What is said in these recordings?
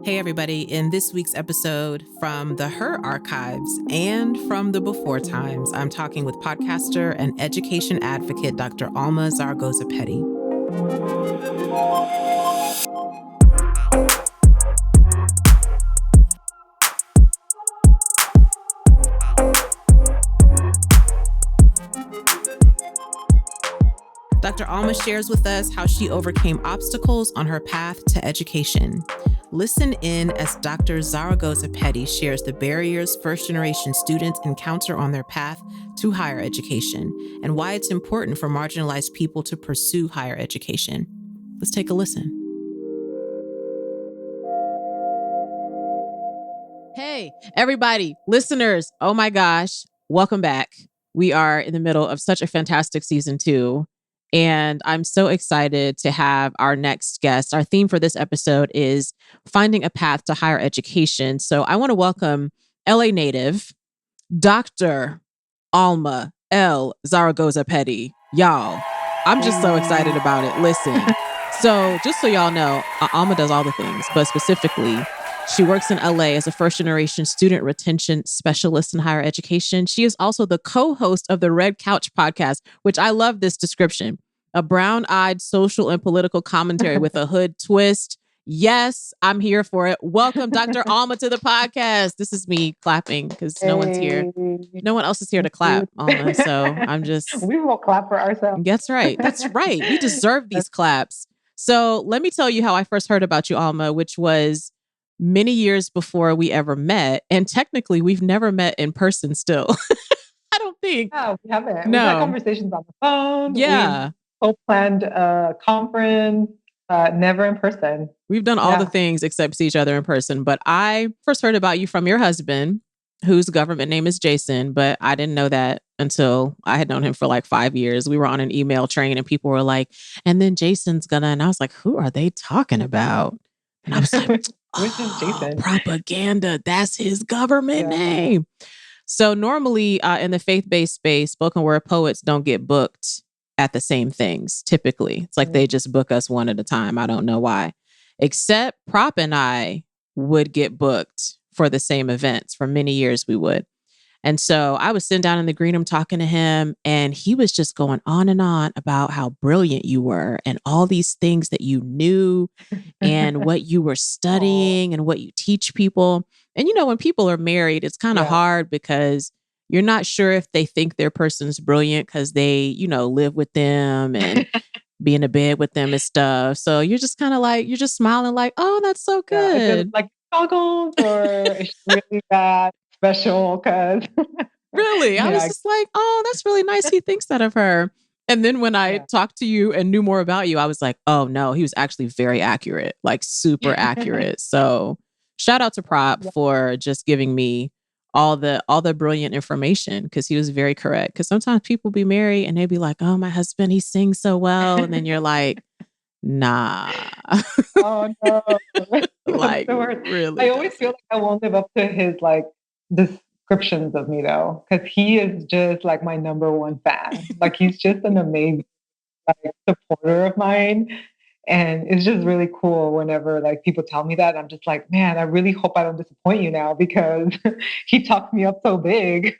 Hey, everybody. In this week's episode from the Her Archives and from the Before Times, I'm talking with podcaster and education advocate, Dr. Alma Zaragoza-Petty. Dr. Alma shares with us how she overcame obstacles on her path to education. Listen in as Dr. Zaragoza-Petty shares the barriers first-generation students encounter on their path to higher education and why it's important for marginalized people to pursue higher education. Let's take a listen. Hey, everybody, listeners, oh my gosh, welcome back. We are in the middle of such a fantastic season 2. And I'm so excited to have our next guest. Our theme for this episode is finding a path to higher education. So I want to welcome LA native, Dr. Alma L. Zaragoza-Petty. Y'all, I'm just so excited about it. Listen, so just so y'all know, Alma does all the things, but specifically, she works in LA as a first-generation student retention specialist in higher education. She is also the co-host of the Red Couch podcast, which I love this description. A brown-eyed social and political commentary with a hood twist. Yes, I'm here for it. Welcome, Dr. Alma, to the podcast. This is me clapping because no one's here. No one else is here to clap, Alma. So I'm just... We will clap for ourselves. That's right. That's right. We deserve these claps. So let me tell you how I first heard about you, Alma, which was many years before we ever met. And technically, we've never met in person still. I don't think. No, we haven't. No. We've had conversations on the phone. Yeah. We've co-planned a conference, never in person. We've done all the things except see each other in person. But I first heard about you from your husband, whose government name is Jason. But I didn't know that until I had known him for like 5 years. We were on an email train and people were like, and then Jason's gonna, and I was like, who are they talking about? And I was like, Which is Jason? Propaganda. That's his government name. So normally in the faith-based space, spoken word poets don't get booked at the same things. Typically, it's like they just book us one at a time. I don't know why. Except Prop and I would get booked for the same events. For many years, we would. And so I was sitting down in the green room talking to him, and he was just going on and on about how brilliant you were and all these things that you knew and what you were studying and what you teach people. And, you know, when people are married, it's kind of hard because you're not sure if they think their person's brilliant because they, you know, live with them and be in a bed with them and stuff. So you're just kind of like, you're just smiling like, oh, that's so good. Like goggles or it's really bad. Special because really, I was just like, oh, that's really nice. He thinks that of her. And then when I talked to you and knew more about you, I was like, oh no, he was actually very accurate, like super accurate. So shout out to Prop for just giving me all the brilliant information because he was very correct. Because sometimes people be married and they be like, oh, my husband, he sings so well. And then you're like, nah. Oh no. Like, really? I always feel like I won't live up to his like descriptions of me though, because he is just like my number one fan. Like he's just an amazing like supporter of mine, and it's just really cool whenever like people tell me that. I'm just like, man, I really hope I don't disappoint you now because he talked me up so big.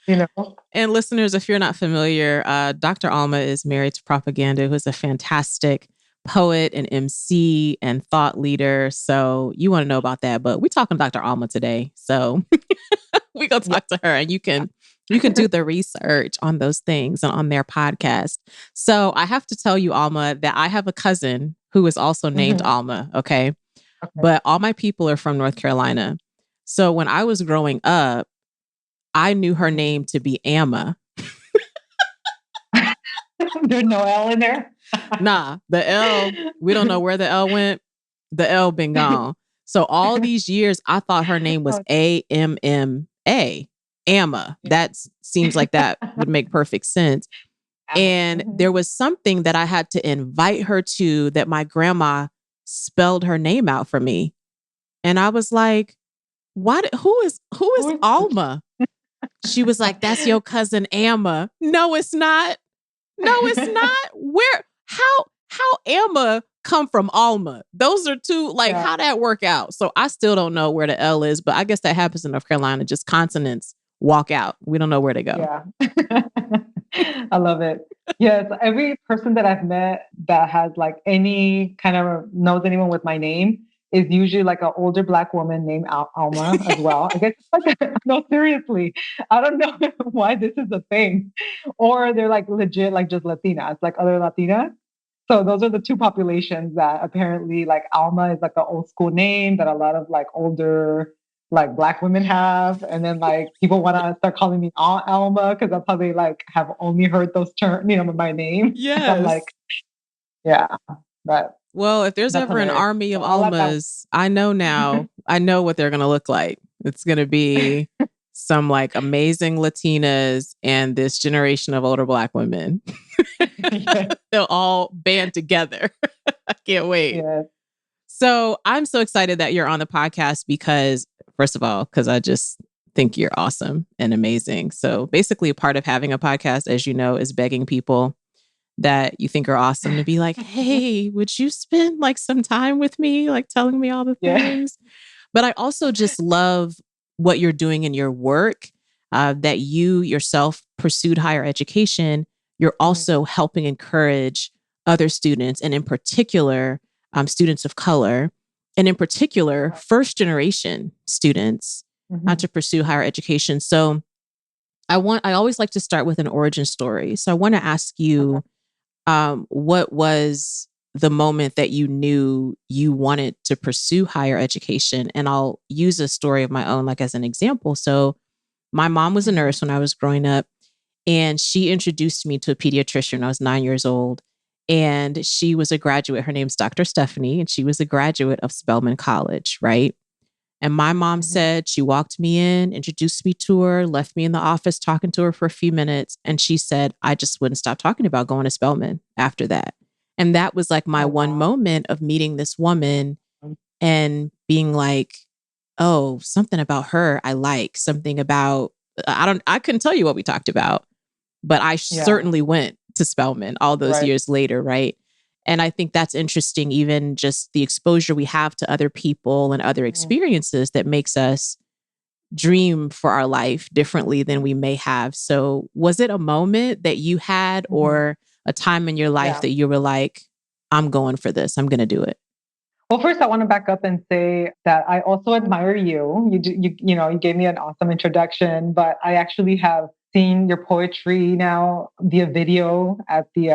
You know. And listeners, if you're not familiar, Dr. Alma is married to Propaganda, who is a fantastic poet and MC and thought leader. So you want to know about that, but we're talking to Dr. Alma today. So we go talk to her and you can do the research on those things and on their podcast. So I have to tell you, Alma, that I have a cousin who is also named Alma. Okay. But all my people are from North Carolina. So when I was growing up, I knew her name to be Amma. There's no L in there? Nah, the L, we don't know where the L went. The L been gone. So all these years, I thought her name was A-M-M-A, Amma. That seems like that would make perfect sense. And there was something that I had to invite her to that my grandma spelled her name out for me. And I was like, who is Alma? She was like, that's your cousin Amma. No, it's not. No, it's not. How Amma come from Alma. Those are two, like, Yeah. how that work out? So I still don't know where the L is, but I guess that happens in North Carolina. Just consonants walk out. We don't know where to go. Yeah. I love it. Yes, every person that I've met that has like any kind of knows anyone with my name is usually like an older Black woman named Alma as well. I guess it's like, no, seriously, I don't know why this is a thing. Or they're like legit, like just Latinas, like other Latinas. So those are the two populations that apparently like Alma is like an old school name that a lot of like older like Black women have, and then like people want to start calling me Aunt Alma because that's how they like have only heard those terms, my name. And I'm Yes. like, yeah, but Well, if there's that's ever an hilarious. army of So I'll let that. Almas, I know now. I know what they're going to look like. It's going to be some like amazing Latinas and this generation of older Black women. Yes, They'll all band together. I can't wait. yes. So I'm so excited that you're on the podcast because, first of all, because I just think you're awesome and amazing. So basically, a part of having a podcast, as you know, is begging people that you think are awesome to be like, hey, would you spend like some time with me, like telling me all the Yeah. things? But I also just love what you're doing in your work, that you yourself pursued higher education. You're also helping encourage other students, and in particular, students of color, and in particular, first generation students Mhm. to pursue higher education. So I always like to start with an origin story. So I want to ask Okay. you, what was the moment that you knew you wanted to pursue higher education? And I'll use a story of my own, like as an example. So my mom was a Mhm. nurse when I was growing up, and she introduced me to a pediatrician when I was 9 years old. And she was a graduate. Her name's Dr. Stephanie, and she was a graduate of Spelman College, right? And my mom Mhm. said she walked me in, introduced me to her, left me in the office talking to her for a few minutes. And she said, I just wouldn't stop talking about going to Spelman after that. And that was like my Oh one wow. moment of meeting this woman and being like, oh, something about her I like, something about, I couldn't tell you what we talked about, but I Yeah. certainly went to Spelman all those Right. years later, right? And I think that's interesting, even just the exposure we have to other people and other Mhm. experiences that makes us dream for our life differently than we may have. So, was it a moment that you had Mhm. or a time in your life Yeah. that you were like, I'm going for this, I'm going to do it? Well, first, I want to back up and say that I also admire you. You gave me an awesome introduction, but I actually have seen your poetry now via video at the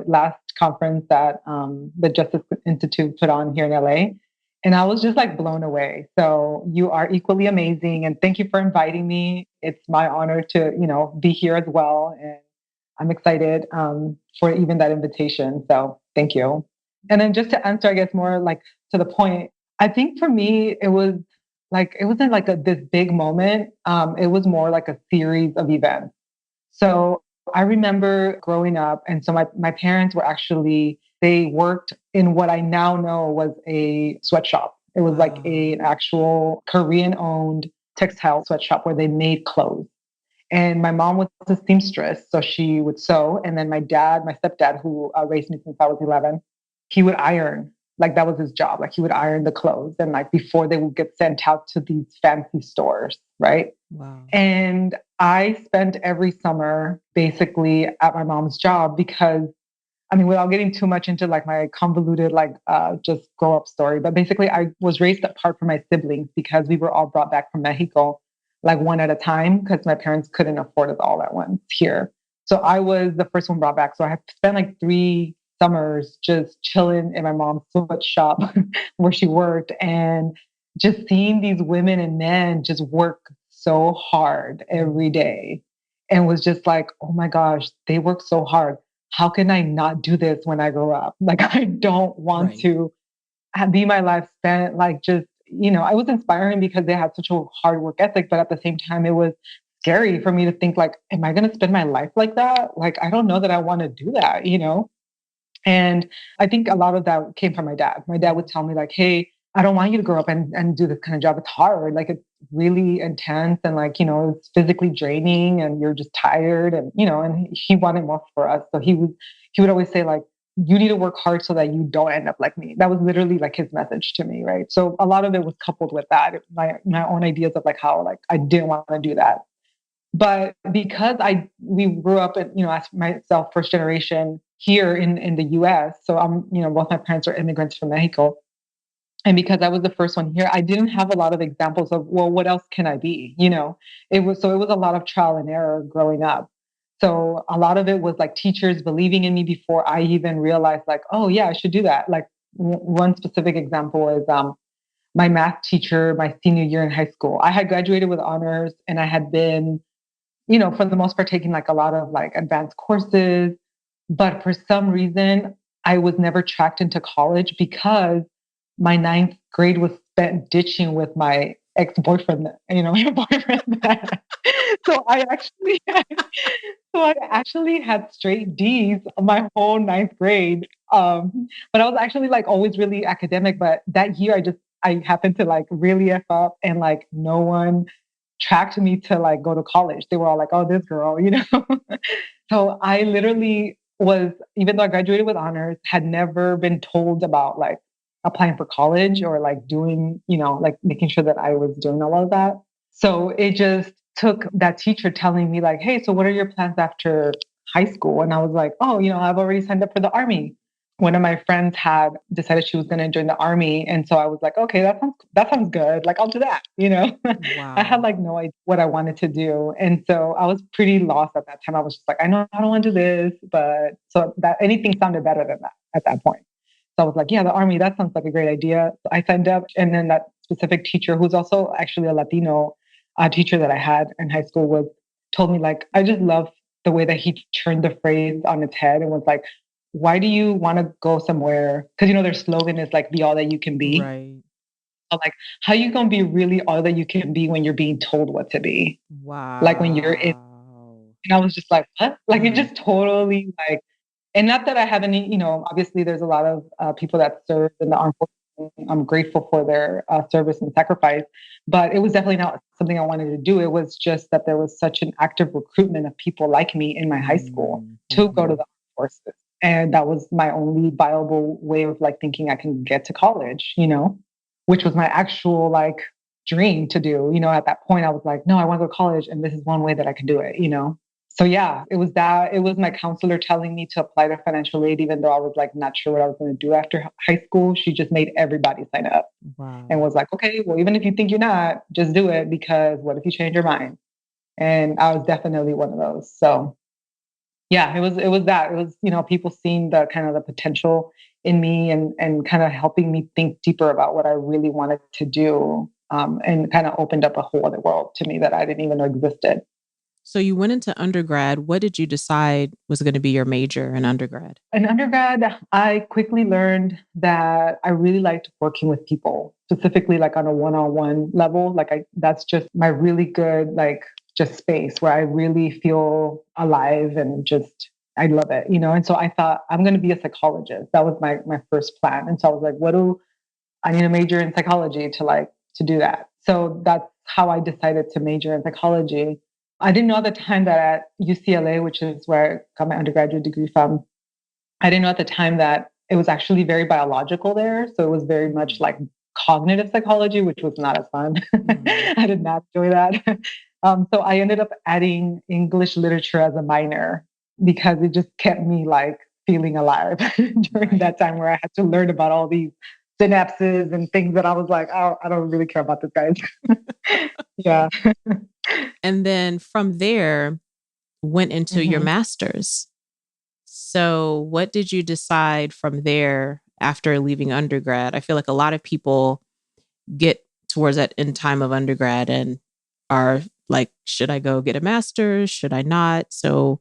last conference that the Justice Institute put on here in LA, and I was just like blown away. So you are equally amazing, and thank you for inviting me. It's my honor to be here as well, and I'm excited for even that invitation. So thank you. And then just to answer, I guess more like to the point, I think for me it wasn't like this big moment. It was more like a series of events. So I remember growing up, and so my parents were actually they worked in what I now know was a sweatshop. It was like Wow. an actual Korean owned textile sweatshop where they made clothes. And my mom was a seamstress, so she would sew. And then my dad, my stepdad, who raised me since I was 11, he would iron. Like that was his job. Like he would iron the clothes, and like before they would get sent out to these fancy stores, right? Wow. And I spent every summer basically at my mom's job because, I mean, without getting too much into like my convoluted, like just grow up story, but basically I was raised apart from my siblings because we were all brought back from Mexico, like one at a time, because my parents couldn't afford us all at once here. So I was the first one brought back. So I had spent like 3 summers just chilling in my mom's sweatshop where she worked, and just seeing these women and men just work so hard every day, and was just like, oh my gosh, they work so hard. How can I not do this when I grow up? Like, I don't want Right. to be my life spent like just, it was inspiring because they had such a hard work ethic, but at the same time, it was scary for me to think like, am I going to spend my life like that? Like, I don't know that I want to do that. And I think a lot of that came from my dad. My dad would tell me like, hey, I don't want you to grow up and do this kind of job. It's hard. Like it's really intense and like, it's physically draining and you're just tired and, and he wanted more for us. So he would always say like, you need to work hard so that you don't end up like me. That was literally like his message to me, right? So a lot of it was coupled with that, my own ideas of like how like I didn't want to do that. But because we grew up in, as myself, first generation here in the US. So both my parents are immigrants from Mexico. And because I was the first one here, I didn't have a lot of examples of, well, what else can I be? It was a lot of trial and error growing up. So a lot of it was like teachers believing in me before I even realized like, oh yeah, I should do that. Like one specific example is my math teacher, my senior year in high school. I had graduated with honors and I had been, for the most part, taking like a lot of like advanced courses. But for some reason, I was never tracked into college because my ninth grade was spent ditching with my ex-boyfriend, my boyfriend. so I actually, had, so I actually had straight D's my whole ninth grade. But I was actually like always really academic. But that year, I happened to like really F up, and like no one tracked me to like go to college. They were all like, "Oh, this girl." So I literally was, even though I graduated with honors, had never been told about like applying for college or like doing, like making sure that I was doing all of that. So it just took that teacher telling me like, "Hey, so what are your plans after high school?" And I was like, "Oh, I've already signed up for the army." One of my friends had decided she was going to join the army, and so I was like, "Okay, that sounds good. Like I'll do that." I had Wow. like no idea what I wanted to do, and so I was pretty lost at that time. I was just like, "I know I don't want to do this," but so that anything sounded better than that at that point. So I was like, "Yeah, the army. That sounds like a great idea." So I signed up, and then that specific teacher, who's also actually a Latino teacher that I had in high school, told me like, I just love the way that he turned the phrase on its head and was like, why do you want to go somewhere? Because their slogan is like, be all that you can be. Right. So like, how you gonna be really all that you can be when you're being told what to be? Like when you're in, Wow. and I was just like, what? Like it Mm. just totally like, and not that I have any, obviously there's a lot of people that serve in the armed forces. I'm grateful for their service and sacrifice, but it was definitely not something I wanted to do. It was just that there was such an active recruitment of people like me in my high school to go to Mm-hmm. the armed forces. And that was my only viable way of like thinking I can get to college, which was my actual like dream to do. At that point I was like, no, I want to go to college and this is one way that I can do it. So yeah, it was my counselor telling me to apply to financial aid, even though I was like not sure what I was going to do after high school. She just made everybody sign up and Wow. was like, okay, well, even if you think you're not, just do it because what if you change your mind? And I was definitely one of those. So yeah, it was people seeing the kind of the potential in me and kind of helping me think deeper about what I really wanted to do. And kind of opened up a whole other world to me that I didn't even know existed. So you went into undergrad. What did you decide was going to be your major in undergrad? In undergrad, I quickly learned that I really liked working with people, specifically like on a one-on-one level. That's just my really good, like just space where I really feel alive and just, I love it. And so I thought I'm going to be a psychologist. That was my first plan. And so I was like, I need a major in psychology to do that. So that's how I decided to major in psychology. I didn't know at the time that at UCLA, which is where I got my undergraduate degree from, I didn't know at the time that it was actually very biological there. So it was very much like cognitive psychology, which was not as fun. Mm. I did not enjoy that. So I ended up adding English literature as a minor because it just kept me like feeling alive during Right. that time where I had to learn about all these synapses and things that I was like, oh, I don't really care about this, guys. Yeah. And then from there, went into your Mhm. master's. So, what did you decide from there after leaving undergrad? I feel like a lot of people get towards that end time of undergrad and are like, should I go get a master's? Should I not? So,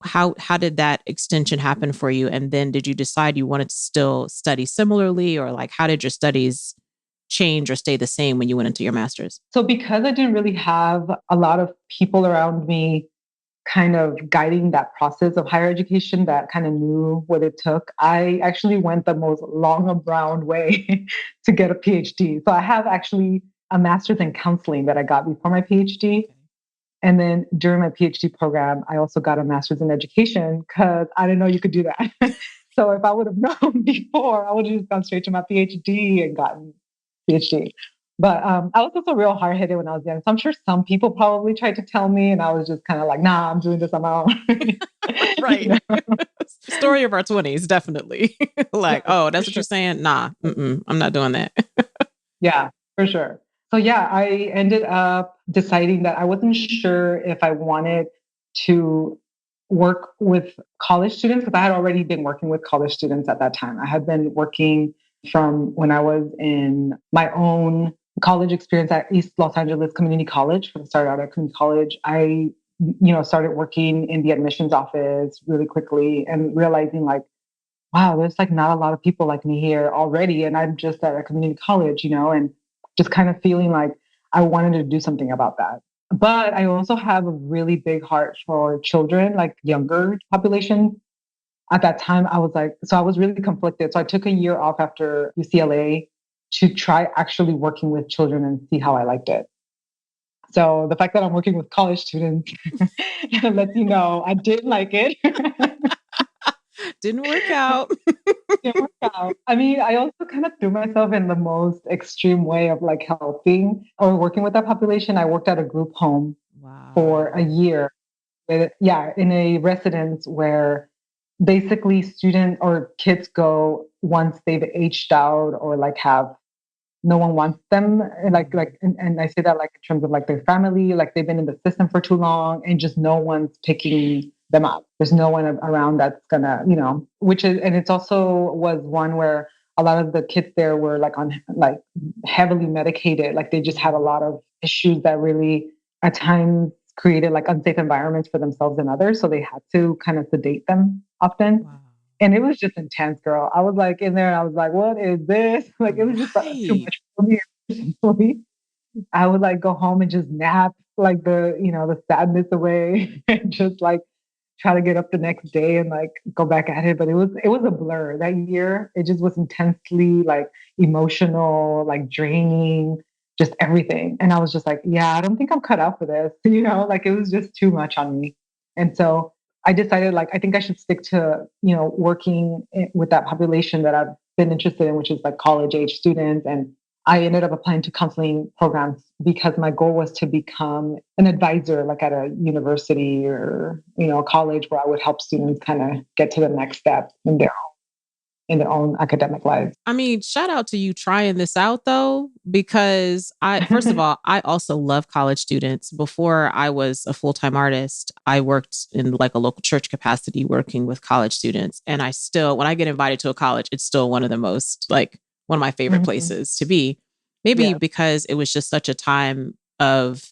how did that extension happen for you? And then did you decide you wanted to still study similarly, or like how did your studies change or stay the same when you went into your master's? So because I didn't really have a lot of people around me kind of guiding that process of higher education that kind of knew what it took, I actually went the most long brown way to get a PhD. So I have actually a master's in counseling that I got before my PhD. And then during my PhD program, I also got a master's in education because I didn't know you could do that. So if I would have known before, I would have just gone straight to my PhD and gotten PhD. But I was also real hard headed when I was young. So I'm sure some people probably tried to tell me, and I was just kind of like, nah, I'm doing this on my own. Right. Story of our 20s, definitely. Like, Yes, oh, for that's what you're sure. saying? Nah, I'm not doing that. Yeah, for sure. So yeah, I ended up deciding that I wasn't sure if I wanted to work with college students because I had already been working with college students at that time. I had been working from when I was in my own college experience at East Los Angeles Community College. When I started out at community college, I started working in the admissions office really quickly and realizing like, wow, there's like not a lot of people like me here already. And I'm just at a community college, and just kind of feeling like I wanted to do something about that. But I also have a really big heart for children, like younger population. At that time, I was like, so I was really conflicted. So I took a year off after UCLA to try actually working with children and see how I liked it. So the fact that I'm working with college students lets you know I did like it. Didn't work out. Didn't work out. I mean, I also kind of threw myself in the most extreme way of like helping or working with that population. I worked at a group home for a Wow. year in a residence where basically student or kids go once they've aged out or like have no one wants them and I say that like in terms of like their family, like they've been in the system for too long and just no one's picking them up. There's no one around that's gonna, which is, and it's also was one where a lot of the kids there were like on like heavily medicated, like they just had a lot of issues that really at times created like unsafe environments for themselves and others, so they had to kind of sedate them often. Wow. And it was just intense, girl. I was like in there and I was like, what is this? Like it was just too Right. much for me emotionally. I would like go home and just nap like the sadness away and just like try to get up the next day and like go back at it. But it was a blur that year. It just was intensely like emotional, like draining, just everything. And I was just like, yeah, I don't think I'm cut out for this. Like it was just too much on me. And so I decided like I think I should stick to, working with that population that I've been interested in, which is like college age students. And I ended up applying to counseling programs because my goal was to become an advisor, like at a university or a college, where I would help students kind of get to the next step in their own academic lives. I mean, shout out to you trying this out though, because first of all, I also love college students. Before I was a full-time artist, I worked in like a local church capacity working with college students. And I still, when I get invited to a college, it's still one of the most like one of my favorite Mhm. places to be. Maybe Yeah. because it was just such a time of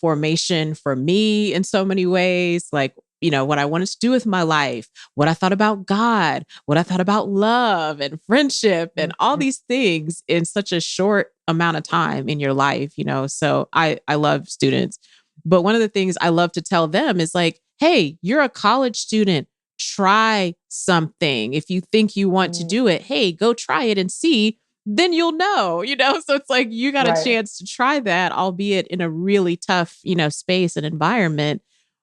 formation for me in so many ways. Like, what I wanted to do with my life, what I thought about God, what I thought about love and friendship and all Mhm. these things in such a short amount of time in your life. So I love students. But one of the things I love to tell them is like, hey, you're a college student. Try something. If you think you want to Mhm. do it, hey, go try it and see, then you'll know. So it's like you got a Right. chance to try that, albeit in a really tough space and environment.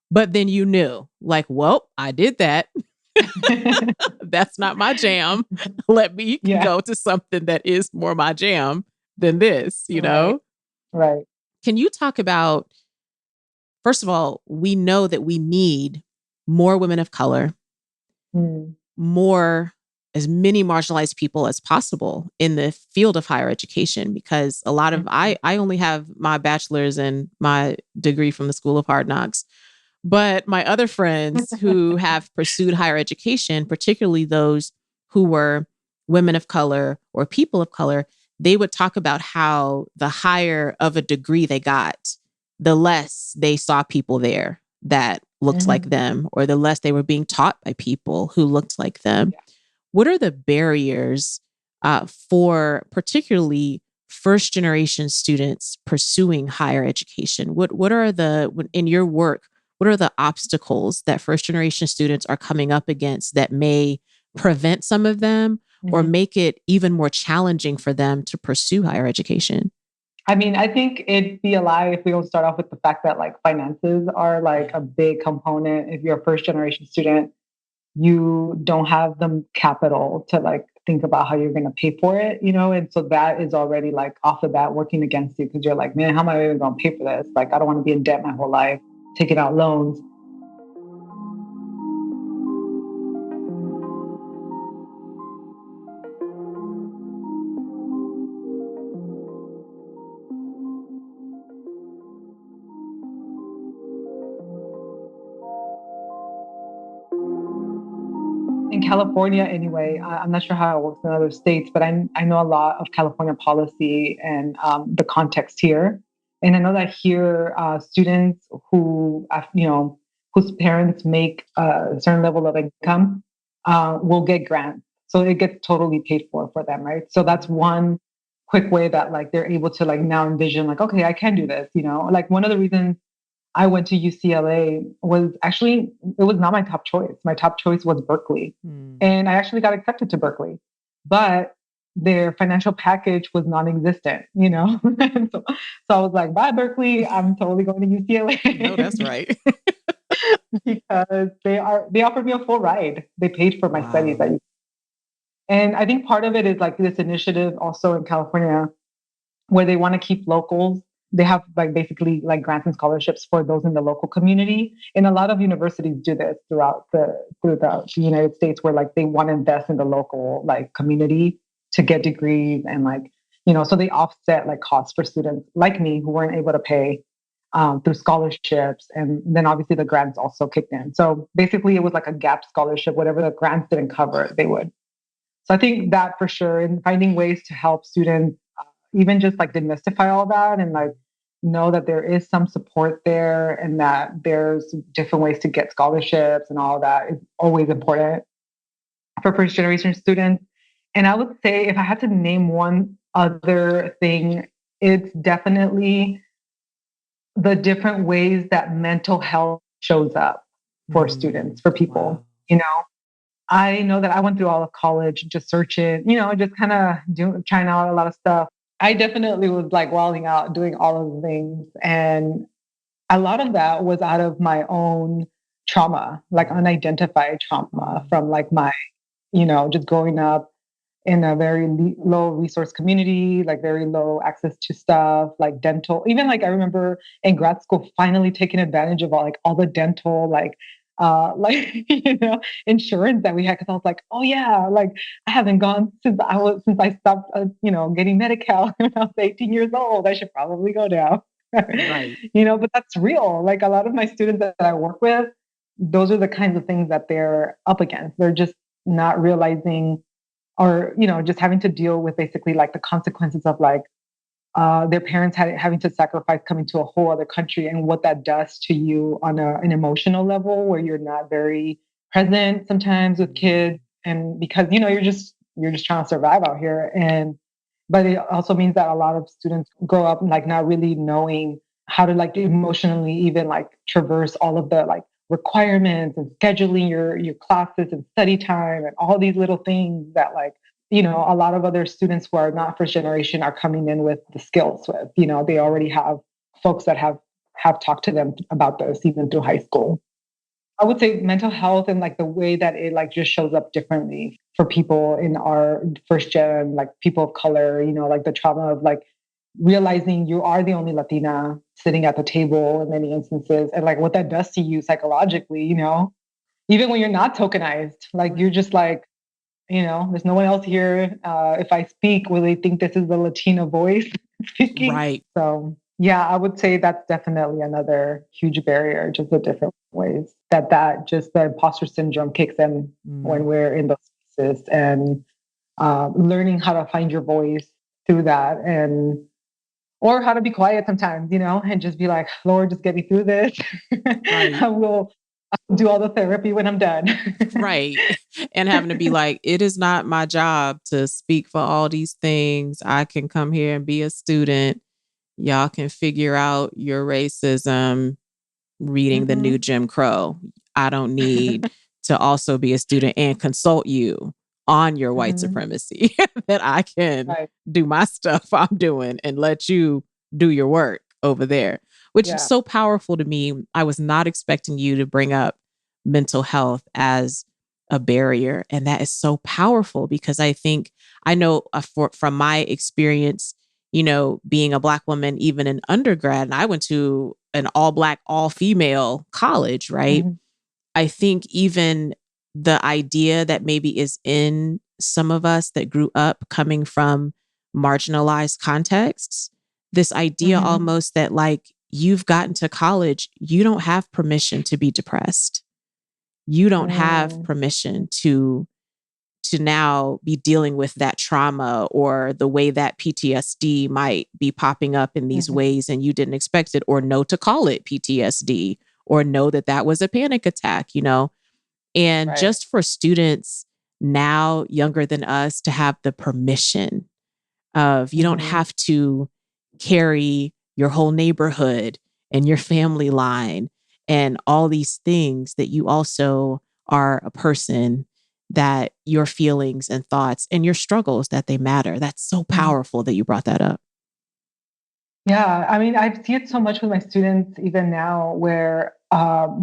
But then you knew, like, well, I did that. That's not my jam. Let me Yeah. go to something that is more my jam than this, you Right. know? Right. Can you talk about, first of all, we know that we need more women of color, Mm. more as many marginalized people as possible in the field of higher education, because a lot of Mhm. I only have my bachelor's and my degree from the School of Hard Knocks, but my other friends who have pursued higher education, particularly those who were women of color or people of color, they would talk about how the higher of a degree they got, the less they saw people there that looked like Mhm. them, or the less they were being taught by people who looked like them. Yeah. What are the barriers for particularly first generation students pursuing higher education? What are in your work, what are the obstacles that first generation students are coming up against that may prevent some of them or Mhm. make it even more challenging for them to pursue higher education? I mean, I think it'd be a lie if we don't start off with the fact that like finances are like a big component if you're a first generation student. you don't have the capital to like think about how you're going to pay for it, and so that is already like off the bat working against you because you're like, man, how am I even going to pay for this? Like, I don't want to be in debt my whole life, taking out loans. In California, anyway, I'm not sure how it works in other states, but I know a lot of California policy and the context here. And I know that here, students who, whose parents make a certain level of income will get grants. So it gets totally paid for them, right? So that's one quick way that like they're able to like now envision like, okay, I can do this, Like one of the reasons I went to UCLA was actually, it was not my top choice. My top choice was Berkeley. And I actually got accepted to Berkeley, but their financial package was non-existent. So I was like, bye Berkeley, I'm totally going to UCLA. No, that's right. Because they offered me a full ride. They paid for my studies. And I think part of it is like this initiative also in California where they want to keep locals. They have like basically like grants and scholarships for those in the local community. And a lot of universities do this throughout the United States where like they want to invest in the local like community to get degrees and like, so they offset like costs for students like me who weren't able to pay through scholarships. And then obviously the grants also kicked in. So basically it was like a gap scholarship, whatever the grants didn't cover, they would. So I think that for sure, and finding ways to help students even just like demystify all that and like know that there is some support there and that there's different ways to get scholarships and all that is always important for first generation students. And I would say if I had to name one other thing, it's definitely the different ways that mental health shows up for students, for people, I know that I went through all of college just searching, just kind of trying out a lot of stuff. I definitely was like wilding out, doing all of the things. And a lot of that was out of my own trauma, like unidentified trauma from like my, just growing up in a very low resource community, like very low access to stuff, like dental. Even like I remember in grad school, finally taking advantage of all the dental, insurance that we had. Cause I was like, oh yeah, like I haven't gone since I stopped, getting Medi-Cal when I was 18 years old. I should probably go now. Right. But that's real. Like a lot of my students that I work with, those are the kinds of things that they're up against. They're just not realizing or, just having to deal with basically like the consequences of like their parents having to sacrifice coming to a whole other country and what that does to you on an emotional level where you're not very present sometimes with kids. And because, you're just trying to survive out here. But it also means that a lot of students grow up like not really knowing how to like emotionally even like traverse all of the like requirements and scheduling your classes and study time and all these little things that like a lot of other students who are not first generation are coming in with the skills with, they already have folks that have talked to them about this even through high school. I would say mental health and like the way that it like just shows up differently for people in our first gen, like people of color, like the trauma of like realizing you are the only Latina sitting at the table in many instances and like what that does to you psychologically, even when you're not tokenized, like you're just like, there's no one else here. If I speak, will they think this is the Latina voice speaking? Right. So yeah, I would say that's definitely another huge barrier, just the different ways that just the imposter syndrome kicks in when we're in those spaces and learning how to find your voice through that or how to be quiet sometimes, and just be like, Lord, just get me through this. Right. I'll do all the therapy when I'm done. Right. And having to be like, it is not my job to speak for all these things. I can come here and be a student. Y'all can figure out your racism reading the new Jim Crow. I don't need to also be a student and consult you on your white supremacy that I can do my stuff I'm doing and let you do your work over there, which is so powerful to me. I was not expecting you to bring up mental health as a barrier. And that is so powerful because I know from my experience, being a Black woman, even in undergrad, and I went to an all Black, all female college, right? Mhm. I think even the idea that maybe is in some of us that grew up coming from marginalized contexts, this idea Mhm. almost that like you've gotten to college, you don't have permission to be depressed. You don't have Mm. permission to now be dealing with that trauma or the way that PTSD might be popping up in these Mhm. ways and you didn't expect it, or know to call it PTSD, or know that that was a panic attack. And Right. just for students now younger than us to have the permission of, you don't Mhm. have to carry your whole neighborhood and your family line and all these things, that you also are a person, that your feelings and thoughts and your struggles, that they matter. That's so Mhm. powerful that you brought that up. Yeah, I mean, I see it so much with my students even now, where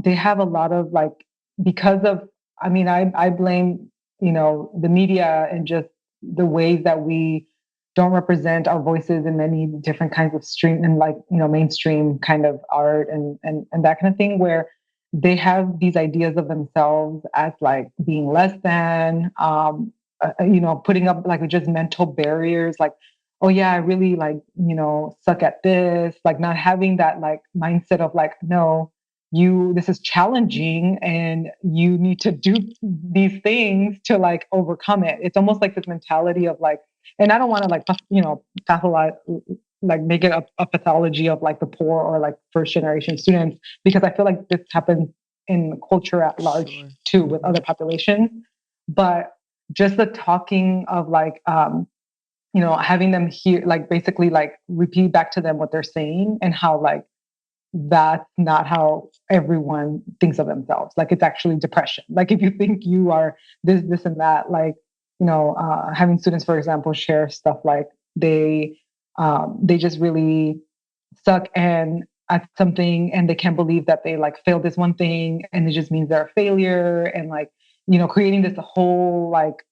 they have a lot of like, because of, I mean, I blame, the media and just the ways that we don't represent our voices in many different kinds of stream and like, mainstream kind of art and that kind of thing, where they have these ideas of themselves as like being less than, putting up like just mental barriers, like, oh yeah, I really like, suck at this, like not having that like mindset of like, no, this is challenging and you need to do these things to like overcome it. It's almost like this mentality of like, and I don't want to like, pathologize, like make it a pathology of like the poor or like first generation students, because I feel like this happens in culture at large Sure. too with other populations. But just the talking of like, having them hear, like basically like repeat back to them what they're saying and how like that's not how everyone thinks of themselves. Like it's actually depression. Like if you think you are this, and that, like, having students, for example, share stuff like they just really suck and at something and they can't believe that they like failed this one thing and it just means they're a failure, and like, creating this whole like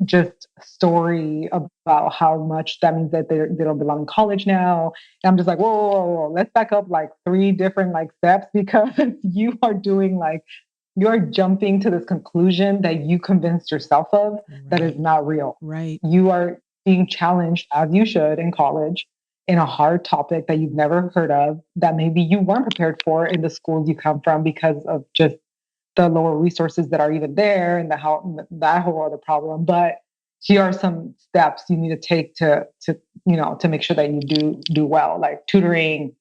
just story about how much that means that they don't belong in college now. And I'm just like, whoa, whoa, whoa, whoa, let's back up like three different like steps, because you are doing like, you are jumping to this conclusion that you convinced yourself of that is Right. not real. Right. You are being challenged, as you should in college, in a hard topic that you've never heard of, that maybe you weren't prepared for in the schools you come from because of just the lower resources that are even there, and that whole other problem. But here are some steps you need to take to make sure that you do well, like tutoring,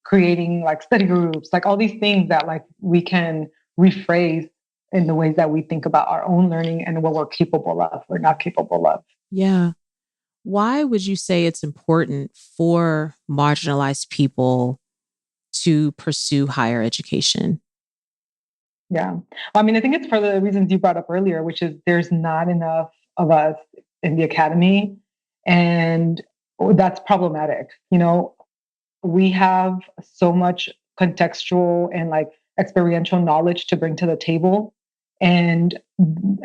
creating like study groups, like all these things that like we can rephrase in the ways that we think about our own learning and what we're capable of or not capable of. Yeah. Why would you say it's important for marginalized people to pursue higher education? Yeah. Well, I mean, I think it's for the reasons you brought up earlier, which is there's not enough of us in the academy. And that's problematic. We have so much contextual and like experiential knowledge to bring to the table. And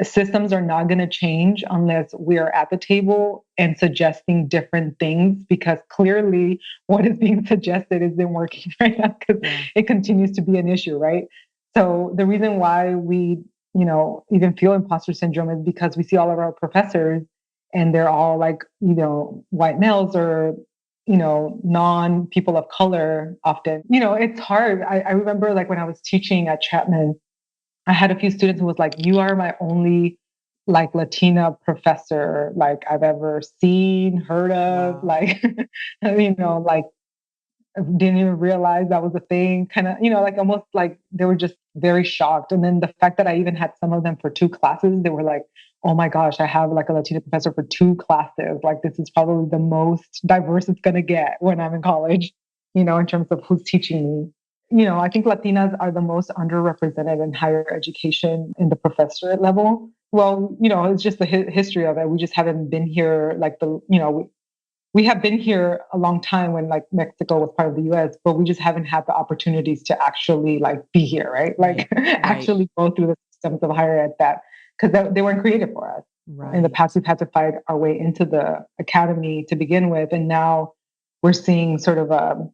systems are not going to change unless we're at the table and suggesting different things, because clearly what is being suggested isn't working right now, because Yeah. it continues to be an issue, right? So the reason why we, even feel imposter syndrome is because we see all of our professors and they're all like, white males or non people of color often. It's hard. I remember like when I was teaching at Chapman, I had a few students who was like, you are my only like Latina professor like I've ever seen, heard of, Wow. like, like didn't even realize that was a thing. Kind of, like almost like they were just very shocked. And then the fact that I even had some of them for two classes, they were like, oh my gosh, I have like a Latina professor for two classes. Like this is probably the most diverse it's going to get when I'm in college, in terms of who's teaching me. I think Latinas are the most underrepresented in higher education in the professorate level. Well, it's just the history of it. We just haven't been here like we have been here a long time when like Mexico was part of the US, but we just haven't had the opportunities to actually like be here, right? Like Right. Right. actually go through the systems of higher ed that because they weren't created for us. In the Right. past, we've had to fight our way into the academy to begin with, and now we're seeing sort of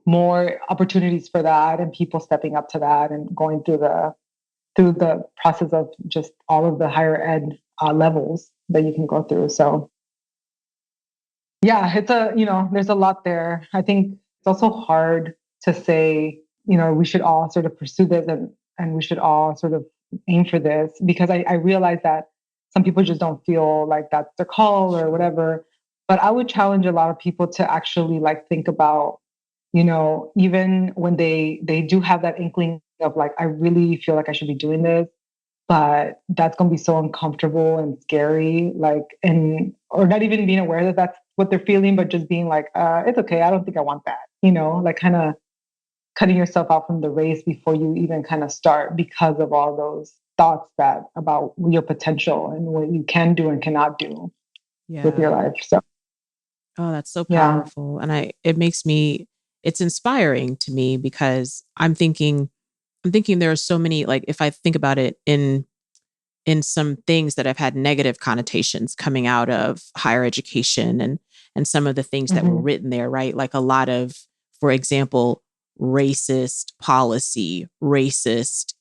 more opportunities for that, and people stepping up to that, and going through the process of just all of the higher ed levels that you can go through. So yeah, it's there's a lot there. I think it's also hard to say, we should all sort of pursue this, and we should all sort of aim for this, because I realize that some people just don't feel like that's their call or whatever. But I would challenge a lot of people to actually like think about, even when they do have that inkling of like, I really feel like I should be doing this, but that's going to be so uncomfortable and scary, like, and or not even being aware that that's what they're feeling, but just being like, it's okay, I don't think I want that, like kind of cutting yourself out from the race before you even kind of start, because of all those thoughts that about your potential and what you can do and cannot do with Yeah. your life. So Oh, that's so yeah. powerful. And it's inspiring to me because I'm thinking there are so many, like, if I think about it in some things that have had negative connotations coming out of higher education, and some of the things that were Hmm. written there, right? Like a lot of, for example, racist policy, racist,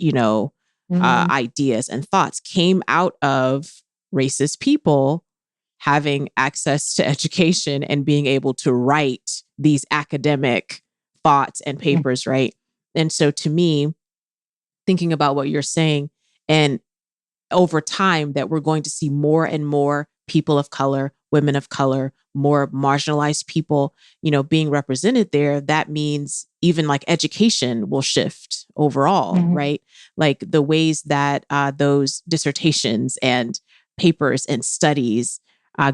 Hmm. ideas and thoughts came out of racist people having access to education and being able to write these academic thoughts and papers, right? And so to me, thinking about what you're saying, and over time that we're going to see more and more people of color, women of color, more marginalized people, being represented there, that means even like education will shift overall, Hmm. right? Like the ways that those dissertations and papers and studies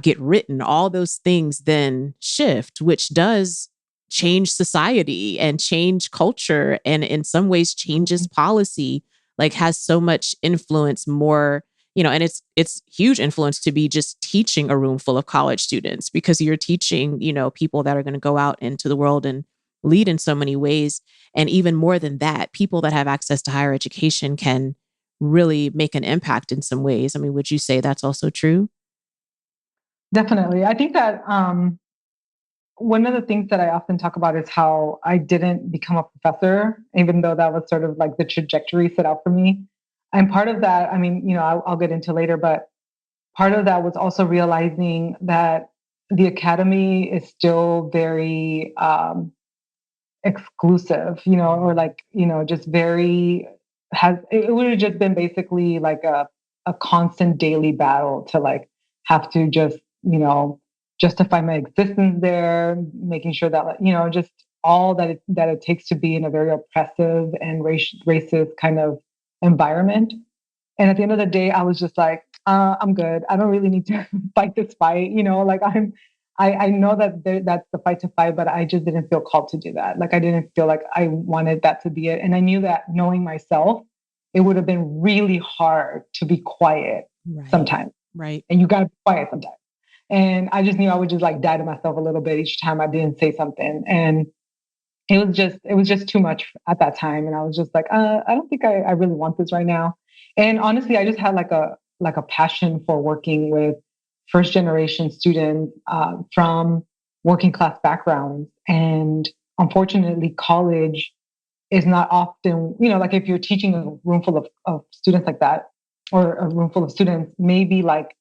get written, all those things then shift, which does change society and change culture, and in some ways changes policy, like has so much influence more, and it's huge influence to be just teaching a room full of college students, because you're teaching, people that are going to go out into the world and lead in so many ways. And even more than that, people that have access to higher education can really make an impact in some ways. I mean, would you say that's also true? Definitely. I think that one of the things that I often talk about is how I didn't become a professor, even though that was sort of like the trajectory set out for me. And part of that, I mean, I'll get into later, but part of that was also realizing that the academy is still very exclusive, or like, just very it would have just been basically like a constant daily battle to like have to just, justify my existence there, making sure that, like, just all that it takes to be in a very oppressive and racist kind of environment. And at the end of the day, I was just like, I'm good. I don't really need to fight this fight. Like I know that that's the fight to fight, but I just didn't feel called to do that. Like I didn't feel like I wanted that to be it. And I knew that, knowing myself, it would have been really hard to be quiet Right. sometimes. Right. And you got to be quiet sometimes. And I just knew I would just like die to myself a little bit each time I didn't say something. And it was just too much at that time, and I was just like, I don't think I really want this right now. And honestly, I just had like a passion for working with first generation students from working class backgrounds. And unfortunately, college is not often, like if you're teaching a room full of students like that, or a room full of students, maybe like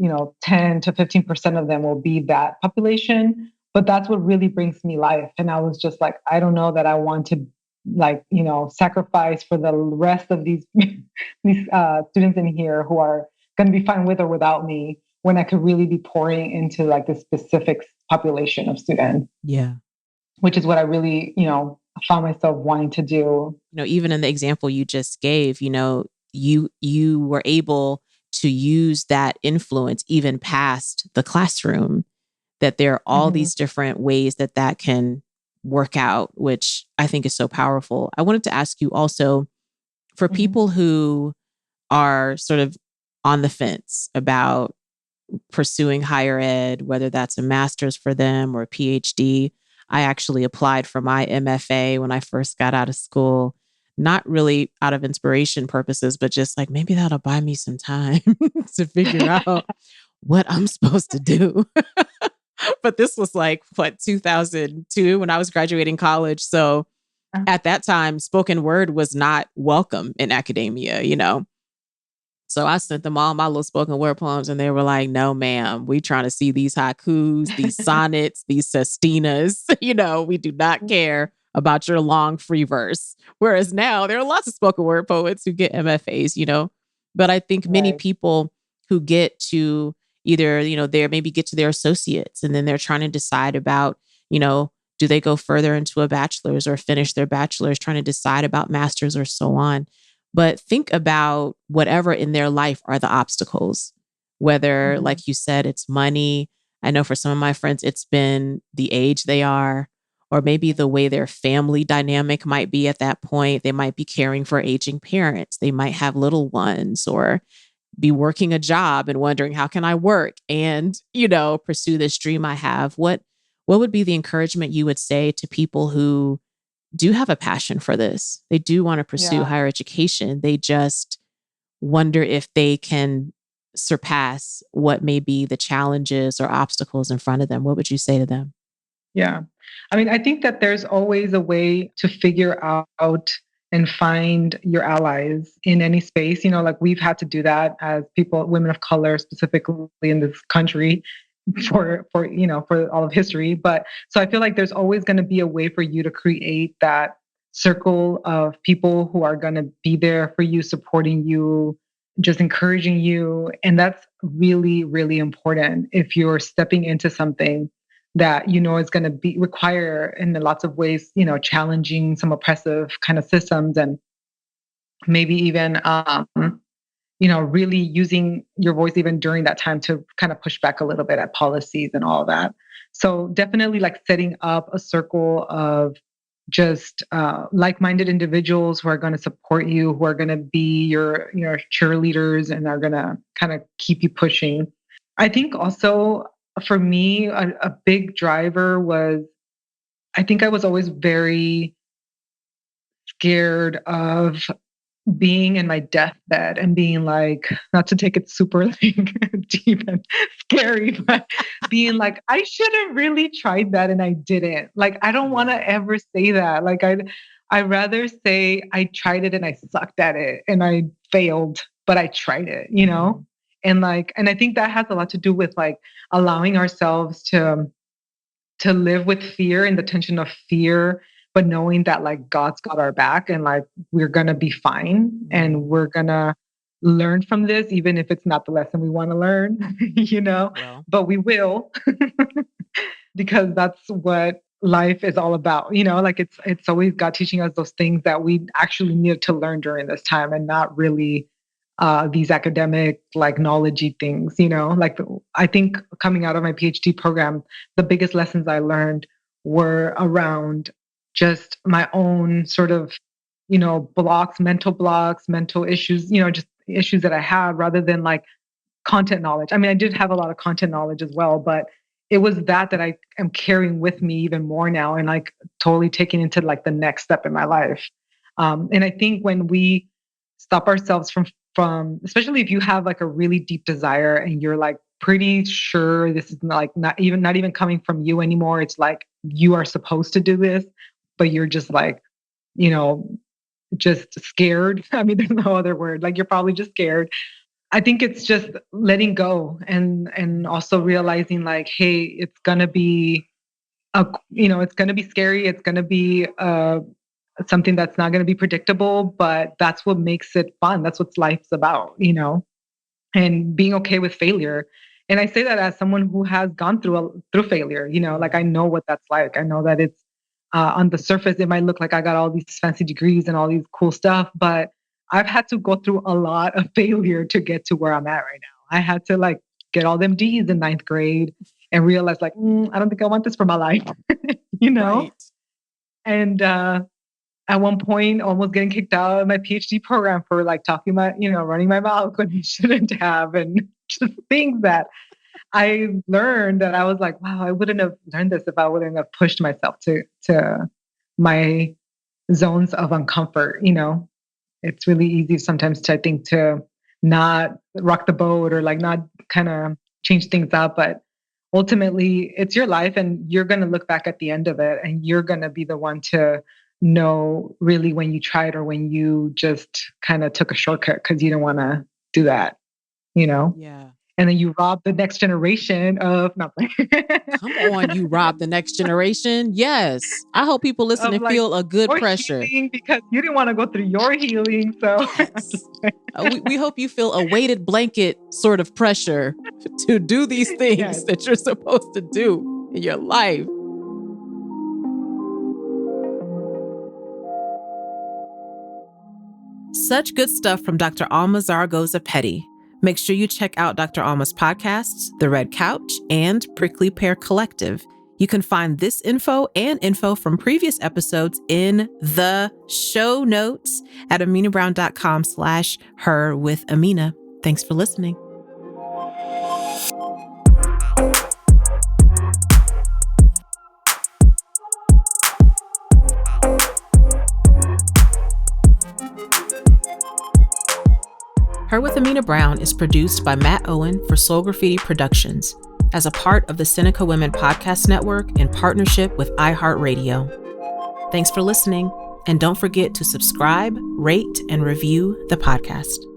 10 to 15% of them will be that population. But that's what really brings me life. And I was just like, I don't know that I want to like, sacrifice for the rest of these these students in here who are going to be fine with or without me, when I could really be pouring into like the specific population of students, Yeah. which is what I really, found myself wanting to do. Even in the example you just gave, you were able to use that influence even past the classroom, that there are all Hmm. these different ways that that can work out, which I think is so powerful. I wanted to ask you also, for Hmm. people who are sort of on the fence about pursuing higher ed, whether that's a master's for them or a PhD. I actually applied for my MFA when I first got out of school. not really out of inspiration purposes, but just like maybe that'll buy me some time to figure out what I'm supposed to do. But this was like, what, 2002 when I was graduating college. So at that time, spoken word was not welcome in academia, you know? So I sent them all my little spoken word poems and they were like, no, ma'am, we trying to see these haikus, these sonnets, these sestinas. You know, we do not care about your long free verse. Whereas now there are lots of spoken word poets who get MFAs, you know, but I think many Right. people who get to either, you know, they maybe get to their associates and then they're trying to decide about, you know, do they go further into a bachelor's or finish their bachelor's, trying to decide about master's or so on. But think about whatever in their life are the obstacles, whether, Mhm. like you said, it's money. I know for some of my friends, it's been the age they are, or maybe the way their family dynamic might be at that point. They might be caring for aging parents. They might have little ones or be working a job and wondering, how can I work and, you know, pursue this dream I have? What would be the encouragement you would say to people who do have a passion for this? They do want to pursue Yeah. higher education. They just wonder if they can surpass what may be the challenges or obstacles in front of them. What would you say to them? Yeah. I mean, I think that there's always a way to figure out and find your allies in any space. You know, like we've had to do that as people, women of color, specifically in this country for all of history. But so I feel like there's always going to be a way for you to create that circle of people who are going to be there for you, supporting you, just encouraging you. And that's really, really important if you're stepping into something that you know is going to be require in lots of ways, you know, challenging some oppressive kind of systems, and maybe even you know, really using your voice even during that time to kind of push back a little bit at policies and all that. So definitely like setting up a circle of just like-minded individuals who are going to support you, who are going to be your cheerleaders and are going to kind of keep you pushing. I think also for me, a big driver was, I think I was always very scared of being in my deathbed and being like, not to take it super like deep and scary, but being like, I should have really tried that and I didn't. Like, I don't want Yeah. to ever say that. Like, I'd rather say I tried it and I sucked at it and I failed, but I tried it, you know? And like, and I think that has a lot to do with like allowing ourselves to live with fear and the tension of fear, but knowing that like God's got our back and like we're gonna be fine and we're gonna learn from this, even if it's not the lesson we want to learn, you know, Well, but we will because that's what life is all about, you know, like it's always God teaching us those things that we actually needed to learn during this time and not really these academic like knowledgey things, you know, like I think coming out of my PhD program, the biggest lessons I learned were around just my own sort of, you know, blocks, mental issues, you know, just issues that I had rather than like content knowledge. I mean, I did have a lot of content knowledge as well, but it was that I am carrying with me even more now and like totally taking into like the next step in my life. And I think when we stop ourselves from especially if you have like a really deep desire and you're like pretty sure this is like not even coming from you anymore. It's like you are supposed to do this, but you're just like, you know, just scared. I mean, there's no other word. Like you're probably just scared. I think it's just letting go and also realizing like, hey, it's gonna be it's gonna be scary. It's gonna be something that's not gonna be predictable, but that's what makes it fun. That's what life's about, you know, and being okay with failure. And I say that as someone who has gone through failure. You know, like I know what that's like. I know that it's on the surface it might look like I got all these fancy degrees and all these cool stuff, but I've had to go through a lot of failure to get to where I'm at right now. I had to like get all them D's in ninth grade and realize like, I don't think I want this for my life, you know? right. And at one point almost getting kicked out of my PhD program for like talking my, you know, running my mouth when I shouldn't have, and just things that I learned that I was like, wow, I wouldn't have learned this if I wouldn't have pushed myself to my zones of uncomfort, it's really easy sometimes to, I think, to not rock the boat or like not kind of change things up. But ultimately, it's your life and you're going to look back at the end of it and you're going to be the one to know really when you tried or when you just kind of took a shortcut because you didn't want to do that, Yeah. And then you rob the next generation of nothing. Come on, you rob the next generation. Yes. I hope people listen Of and like feel a good your pressure. healing because you didn't want to go through your healing. So Yes. We hope you feel a weighted blanket sort of pressure to do these things yes. that you're supposed to do in your life. Such good stuff from Dr. Alma Zaragoza-Petty. Make sure you check out Dr. Alma's podcasts, The Red Couch and Prickly Pear Collective. You can find this info and info from previous episodes in the show notes at amenabrown.com/her with Amena. Thanks for listening. Her with Amena Brown is produced by Matt Owen for Soul Graffiti Productions as a part of the Seneca Women Podcast Network in partnership with iHeartRadio. Thanks for listening, and don't forget to subscribe, rate, and review the podcast.